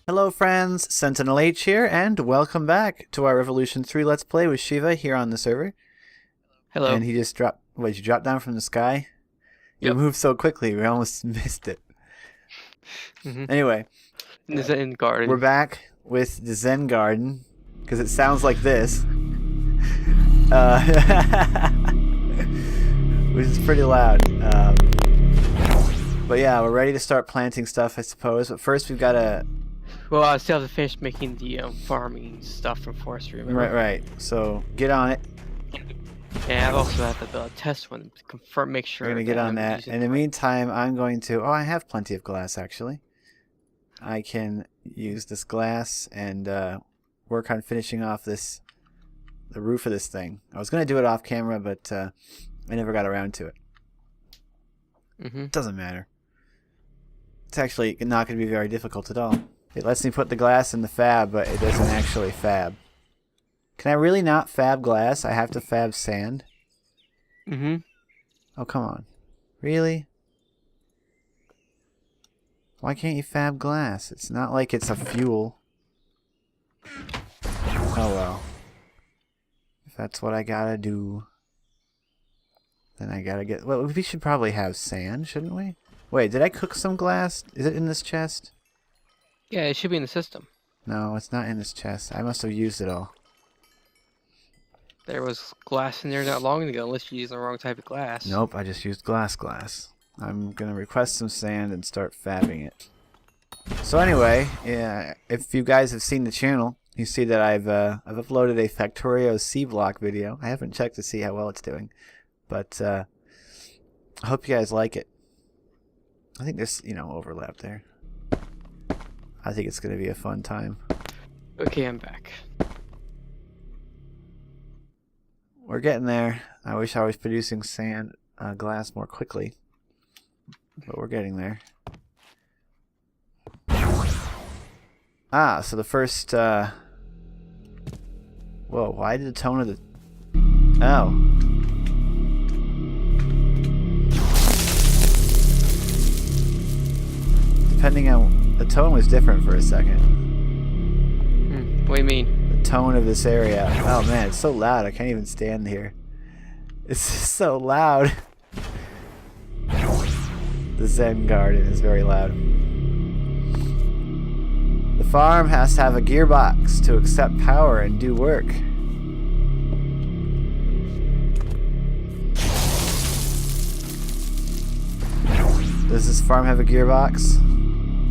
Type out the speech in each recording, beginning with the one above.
Hello friends, SentinalH here, and welcome back to our Revolution 3 Let's Play with Shiva here on the server. Hello. And he just dropped... Wait, you dropped down from the sky? You Yep. moved so quickly, we almost missed it. Anyway. The Zen Garden. We're back with the Zen Garden, because it sounds like this. Which is pretty loud. But yeah, we're ready to start planting stuff, I suppose. But first we've got to... Well, I still have to finish making the farming stuff from Forestry. Remember? Right. So get on it. Yeah, I've also had to build a test one to confirm, make sure. We're going to get on that. In the meantime, I'm going to... Oh, I have plenty of glass, actually. I can use this glass and work on finishing off the roof of this thing. I was going to do it off camera, but I never got around to it. Doesn't matter. It's actually not going to be very difficult at all. It lets me put the glass in the fab, but it doesn't actually fab. Can I really not fab glass? I have to fab sand? Oh, come on. Really? Why can't you fab glass? It's not like it's a fuel. Oh well. If that's what I gotta do, then I gotta get... Well, we should probably have sand, shouldn't we? Wait, did I cook some glass? Is it in this chest? Yeah, it should be in the system. No, it's not in this chest. I must have used it all. There was glass in there not long ago, unless you used the wrong type of glass. Nope, I just used glass. I'm gonna request some sand and start fabbing it. So anyway, yeah, if you guys have seen the channel, you see that I've uploaded a Factorio C block video. I haven't checked to see how well it's doing, but I hope you guys like it. I think there's, overlap there. I think it's gonna be a fun time. Okay, I'm back. We're getting there. I wish I was producing glass more quickly, but we're getting there. Ah, so the first, Whoa, why did the tone of the... Oh. Depending on... The tone was different for a second. What do you mean? The tone of this area. Oh man, it's so loud, I can't even stand here. It's just so loud. The Zen Garden is very loud. The farm has to have a gearbox to accept power and do work. Does this farm have a gearbox?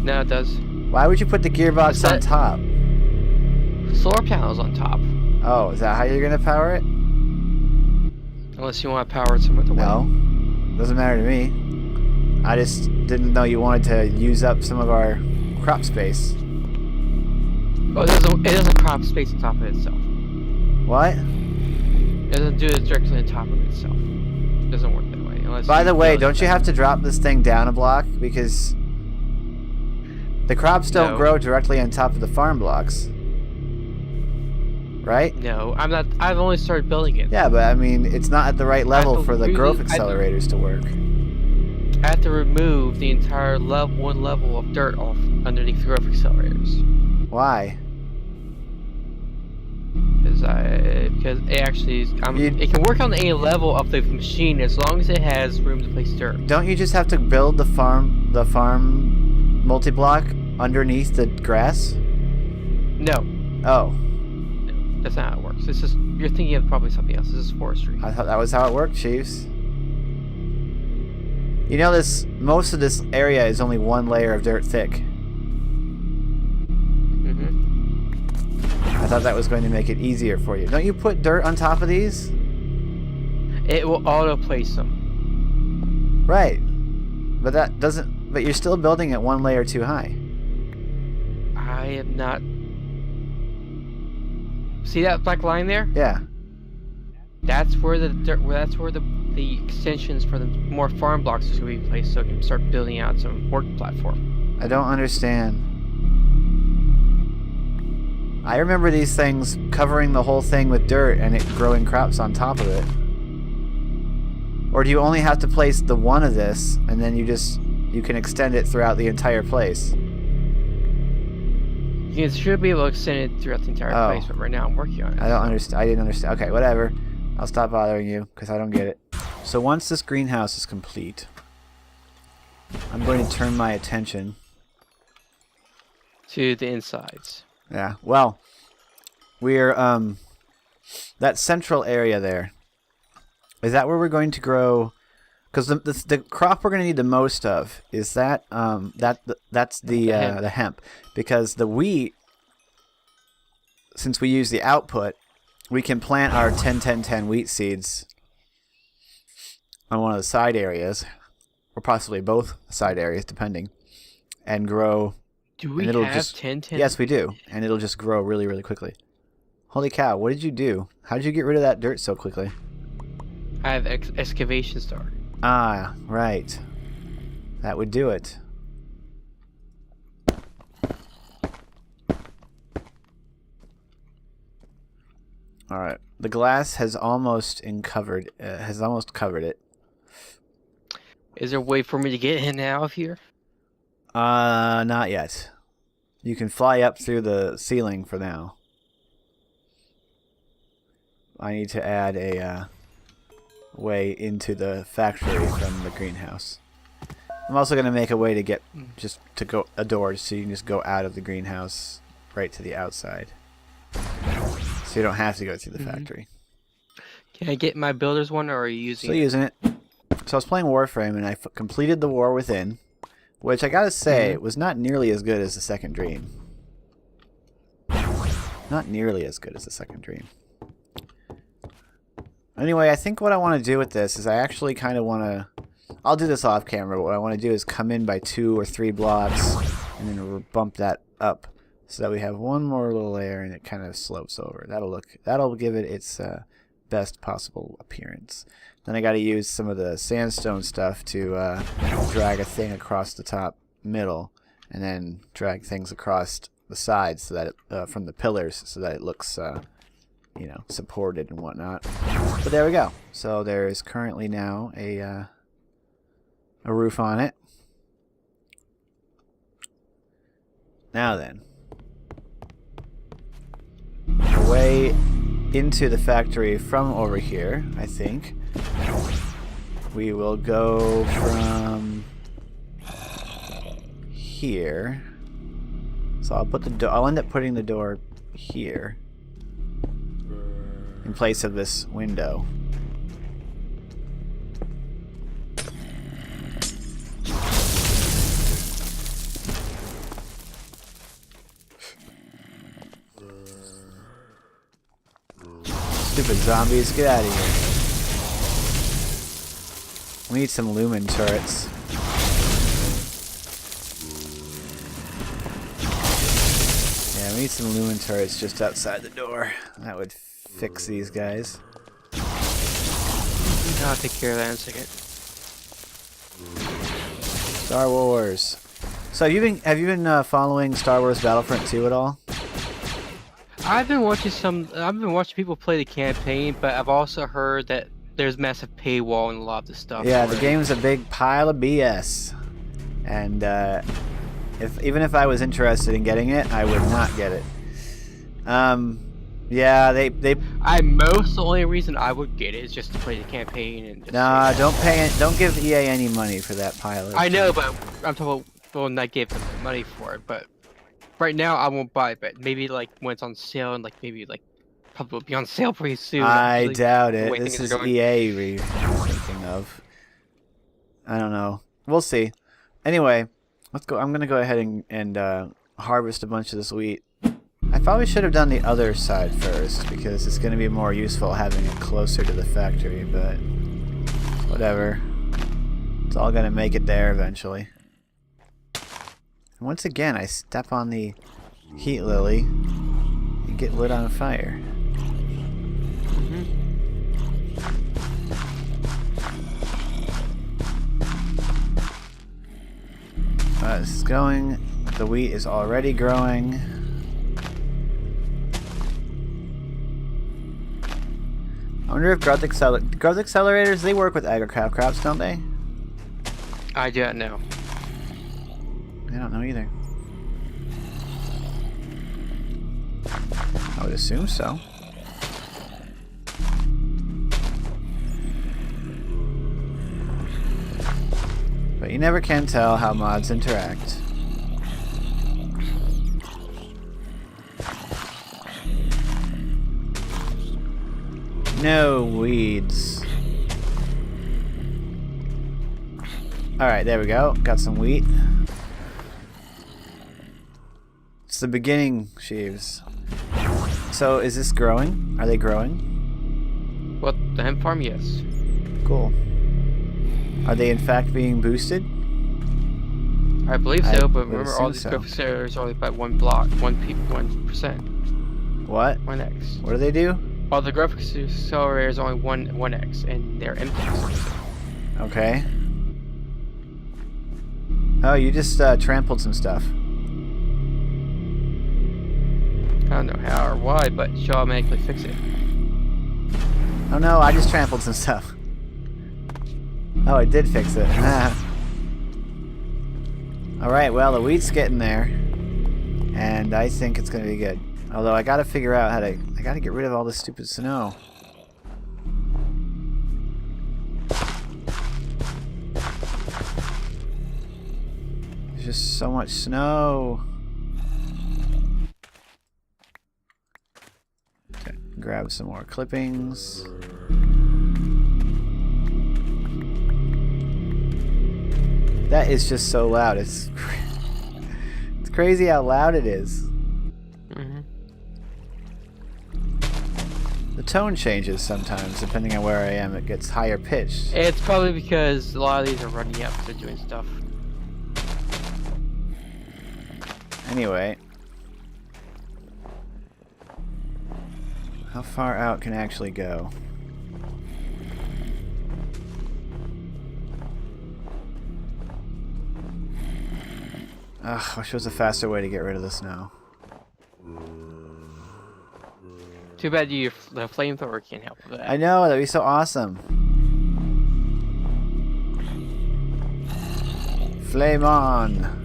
No, it does. Why would you put the gearbox on top? Solar panels on top. Oh, is that how you're gonna power it? Unless you want to power it some other way. No. Doesn't matter to me. I just didn't know you wanted to use up some of our crop space. Oh, it doesn't crop space on top of itself. What? It doesn't do it directly on top of itself. It doesn't work that way. Unless By the way, don't you have to drop this thing down a block? Because the crops don't grow directly on top of the farm blocks. Right? No, I'm not. I've only started building it. Yeah, but I mean, it's not at the right level for the growth accelerators to work. I have to remove the entire one level of dirt off underneath the growth accelerators. Why? Because it actually it can work on any level of the machine as long as it has room to place dirt. Don't you just have to build the farm multi-block underneath the grass? No. Oh. That's not how it works. This is you're thinking of probably something else. This is forestry. I thought that was how it worked, Chiefs. You know, most of this area is only one layer of dirt thick. I thought that was going to make it easier for you. Don't you put dirt on top of these? It will auto place them. Right. But that doesn't... But you're still building it one layer too high. I am not... See that black line there? Yeah. That's where the extensions for the more farm blocks is going to be placed, so I can start building out some work platform. I don't understand. I remember these things covering the whole thing with dirt and it growing crops on top of it. Or do you only have to place the one of this and then you just you can extend it throughout the entire place. You should be able to extend it throughout the entire place, but right now I'm working on it. I don't understand. I didn't understand. Okay, whatever. I'll stop bothering you because I don't get it. So once this greenhouse is complete, I'm going to turn my attention to the insides. Yeah. Well, we're that central area there. Is that where we're going to grow? Because the crop we're going to need the most of is that that's the hemp, because the wheat, since we use the output, we can plant our 10-10-10 wheat seeds on one of the side areas, or possibly both side areas, depending, and grow. Do we have 10-10? Yes, we do, and it'll just grow really, really quickly. Holy cow! What did you do? How did you get rid of that dirt so quickly? I have excavation started. Ah, right. That would do it. All right. The glass has almost covered it. Is there a way for me to get in and out of here? Not yet. You can fly up through the ceiling for now. I need to add a way into the factory from the greenhouse. I'm also going to make a way to get a door so you can just go out of the greenhouse right to the outside. So you don't have to go through the factory. Can I get my builder's one, or are you using it? Still using it. So I was playing Warframe, and I completed the War Within, which I gotta say, was not nearly as good as the Second Dream. Not nearly as good as the Second Dream. Anyway, I think what I want to do with this is I actually kind of want to... I'll do this off camera, but what I want to do is come in by 2 or 3 blocks, and then bump that up, so that we have one more little layer, and it kind of slopes over. That'll give it its best possible appearance. Then I got to use some of the sandstone stuff to drag a thing across the top middle, and then drag things across the sides so that from the pillars, so that it looks you know, supported and whatnot. But there we go. So there is currently now a roof on it. Now then, a way into the factory from over here, I think. We will go from here. So I'll put the I'll end up putting the door here in place of this window. Stupid zombies, get out of here. We need some lumen turrets. Yeah, we need some lumen turrets just outside the door. That would fix these guys. I'll take care of that in a second. Star Wars. So have you been following Star Wars Battlefront 2 at all? I've been watching people play the campaign, but I've also heard that there's massive paywall and a lot of the stuff. Yeah, the game's a big pile of BS. And even if I was interested in getting it, I would not get it. Yeah, they. The only reason I would get it is just to play the campaign and. Just don't give EA any money for that pile of. I know, but I'm talking about not give them the money for it. But right now, I won't buy it. But maybe like when it's on sale, and maybe probably will be on sale pretty soon. I doubt it. This is EA we're thinking of. I don't know. We'll see. Anyway, let's go. I'm gonna go ahead and harvest a bunch of this wheat. I probably should have done the other side first, because it's going to be more useful having it closer to the factory, but whatever. It's all going to make it there eventually. And once again, I step on the heat lily and get lit on fire. This is going. The wheat is already growing. I wonder if growth accelerators, they work with agricraft crops, don't they? I don't know. I don't know either. I would assume so. But you never can tell how mods interact. No weeds. Alright, there we go. Got some wheat. It's the beginning, sheaves. So, is this growing? Are they growing? What, the hemp farm? Yes. Cool. Are they in fact being boosted? I believe so, but would remember all assume these so. graphics areas are only by 1 block, 1%. What? 1x. What do they do? All the graphics accelerator is only 1x, and they're empty. Okay. Oh, you just trampled some stuff. I don't know how or why, but she'll automatically fix it. Oh no, I just trampled some stuff. Oh, it did fix it. Alright, well, the wheat's getting there. And I think it's going to be good. Although I gotta figure out how to... I gotta get rid of all this stupid snow. There's just so much snow. Okay, grab some more clippings. That is just so loud. It's crazy how loud it is. The tone changes sometimes depending on where I am. It gets higher pitched. It's probably because a lot of these are running up, they're doing stuff. Anyway. How far out can I actually go? Ugh, I wish there was a faster way to get rid of the snow. Too bad the flamethrower can't help with that. I know, that'd be so awesome. Flame on!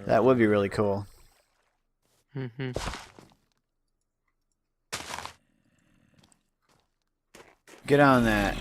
That would be really cool. Get on that.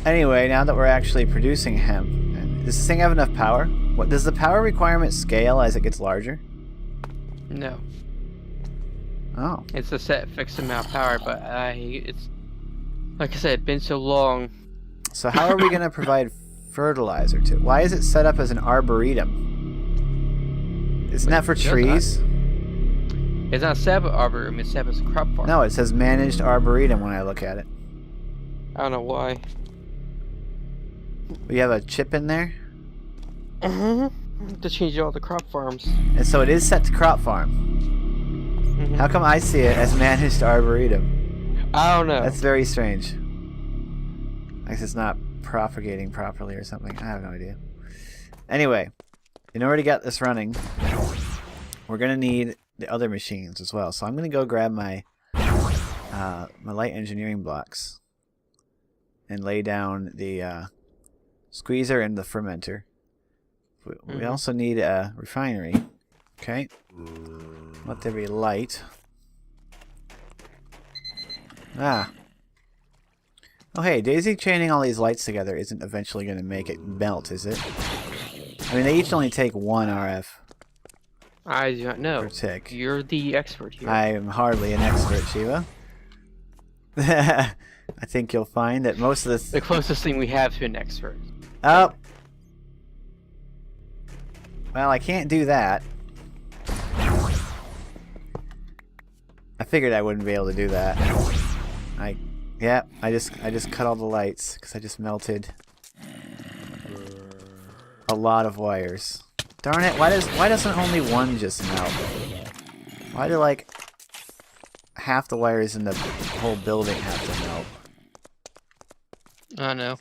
Anyway, now that we're actually producing hemp, does this thing have enough power? What does the power requirement scale as it gets larger? No. Oh. It's a set fixed amount of power, but it's like I said, it's been so long. So how are we going to provide fertilizer to it? Why is it set up as an arboretum? Isn't that for trees? It's not set up as arboretum, it's set up as a crop farm. No, it says managed arboretum when I look at it. I don't know why. We have a chip in there? To change all the crop farms. And so it is set to crop farm. How come I see it as managed arboretum? I don't know. That's very strange. I guess it's not propagating properly or something. I have no idea. Anyway, in order to get this running, we're going to need the other machines as well. So I'm going to go grab my my light engineering blocks and lay down the squeezer and the fermenter. We also need a refinery. Okay. Let there be light. Ah. Oh hey, daisy chaining all these lights together isn't eventually going to make it melt, is it? I mean, they each only take 1 RF. I do not know. Per tick. You're the expert here. I am hardly an expert, Shiva. I think you'll find that most of this... The closest thing we have to an expert. Oh! Well, I can't do that. I figured I wouldn't be able to do that. Yeah, I just cut all the lights because I just melted a lot of wires. Darn it! Why doesn't only one just melt? Why do like half the wires in the whole building have to melt? I don't know.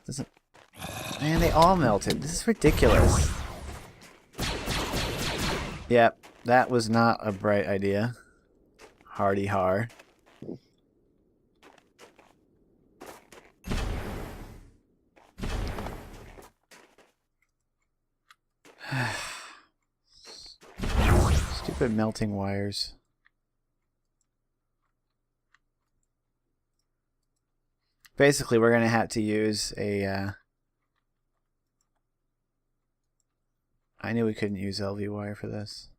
Man, they all melted. This is ridiculous. Yep, that was not a bright idea. Hardy har. Stupid melting wires. Basically, we're going to have to use a... I knew we couldn't use LV wire for this.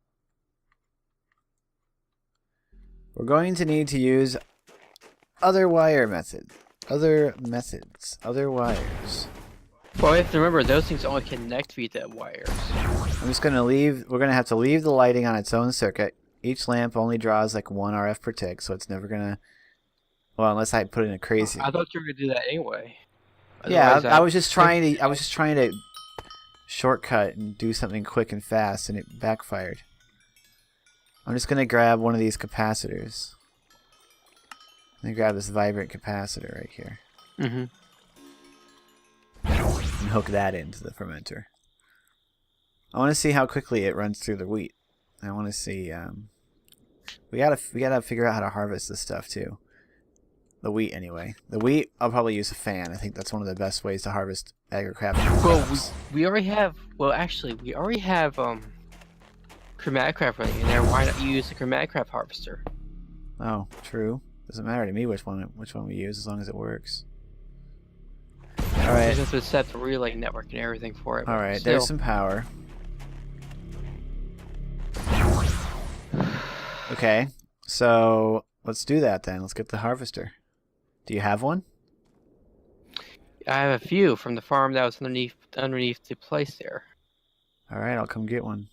We're going to need to use other wire methods. Other wires. Well, you have to remember, those things only connect via the wires. I'm just going to leave... We're going to have to leave the lighting on its own circuit. Each lamp only draws like 1 RF per tick, so it's never going to... Well, unless I put in a crazy... I thought you were going to do that anyway. Yeah, Otherwise, I was just trying to shortcut and do something quick and fast, and it backfired. I'm just going to grab one of these capacitors. I'm going to grab this vibrant capacitor right here. Mm-hmm. And hook that into the fermenter. I want to see how quickly it runs through the wheat. I want to see... we gotta figure out how to harvest this stuff, too. The wheat, anyway. The wheat, I'll probably use a fan. I think that's one of the best ways to harvest agrocraft. Well, we already have... Well, actually, we already have ChromatiCraft running in there. Why not use the ChromatiCraft harvester? Oh, true. Doesn't matter to me which one we use as long as it works. All right. Just have to set the relay network and everything for it. All right. Still. There's some power. Okay. So let's do that then. Let's get the harvester. Do you have one? I have a few from the farm that was underneath the place there. All right. I'll come get one.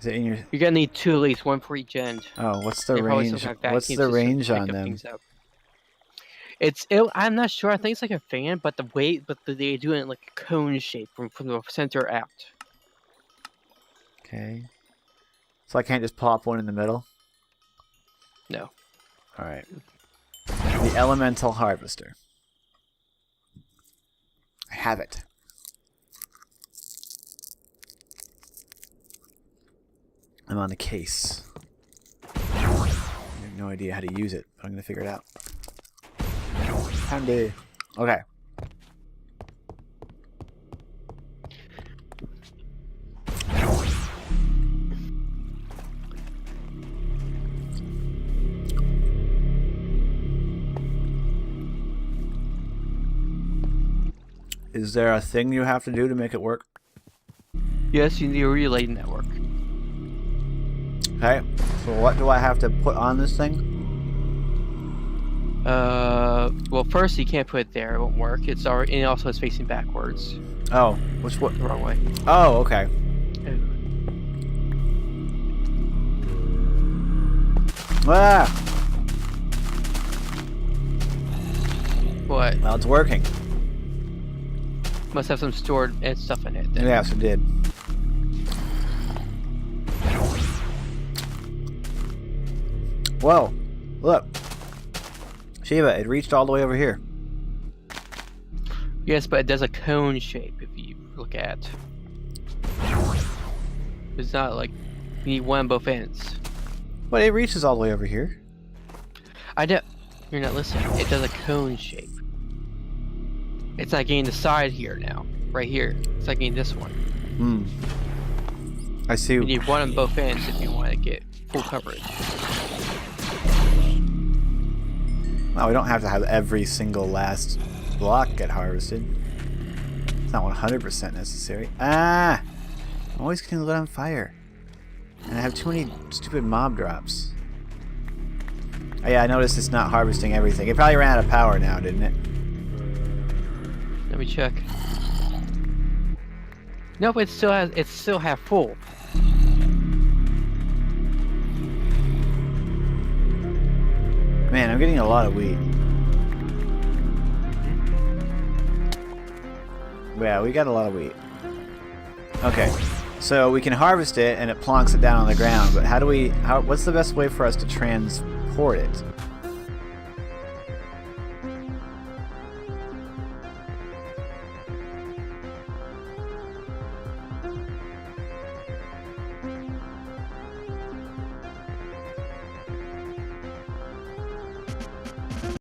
Is it in your... You're gonna need 2 at least, 1 for each end. Oh, what's the They probably range? still have What's vacuums the to range pick on up them? things up. I'm not sure. I think it's like a fan, but they do it in like a cone shape from the center out. Okay. So I can't just plop one in the middle? No. All right. The elemental harvester. I have it. I'm on the case. I have no idea how to use it, but I'm going to figure it out. Handy. Okay. Is there a thing you have to do to make it work? Yes, you need a relay network. Okay. So what do I have to put on this thing? Well, first you can't put it there; it won't work. It's already, and also it's facing backwards. Oh, which what? The wrong way. Oh, okay. Ah! What? Well, it's working. Must have some stored stuff in it. Then. Yes, it did. Whoa! Look, Shiva, it reached all the way over here. Yes, but it does a cone shape if you look at. It's not like you need one on both ends. But it reaches all the way over here. I know. You're not listening. It does a cone shape. It's not getting the side here now. Right here. It's not getting this one. Hmm. I see. You need one on both ends if you want to get full coverage. No, we don't have to have every single last block get harvested. It's not 100% necessary. Ah! I'm always getting lit on fire. And I have too many stupid mob drops. Oh yeah, I noticed it's not harvesting everything. It probably ran out of power now, didn't it? Let me check. Nope, it's still half full. Man, I'm getting a lot of wheat. Yeah, we got a lot of wheat. Okay, so we can harvest it and it plonks it down on the ground, but what's the best way for us to transport support it.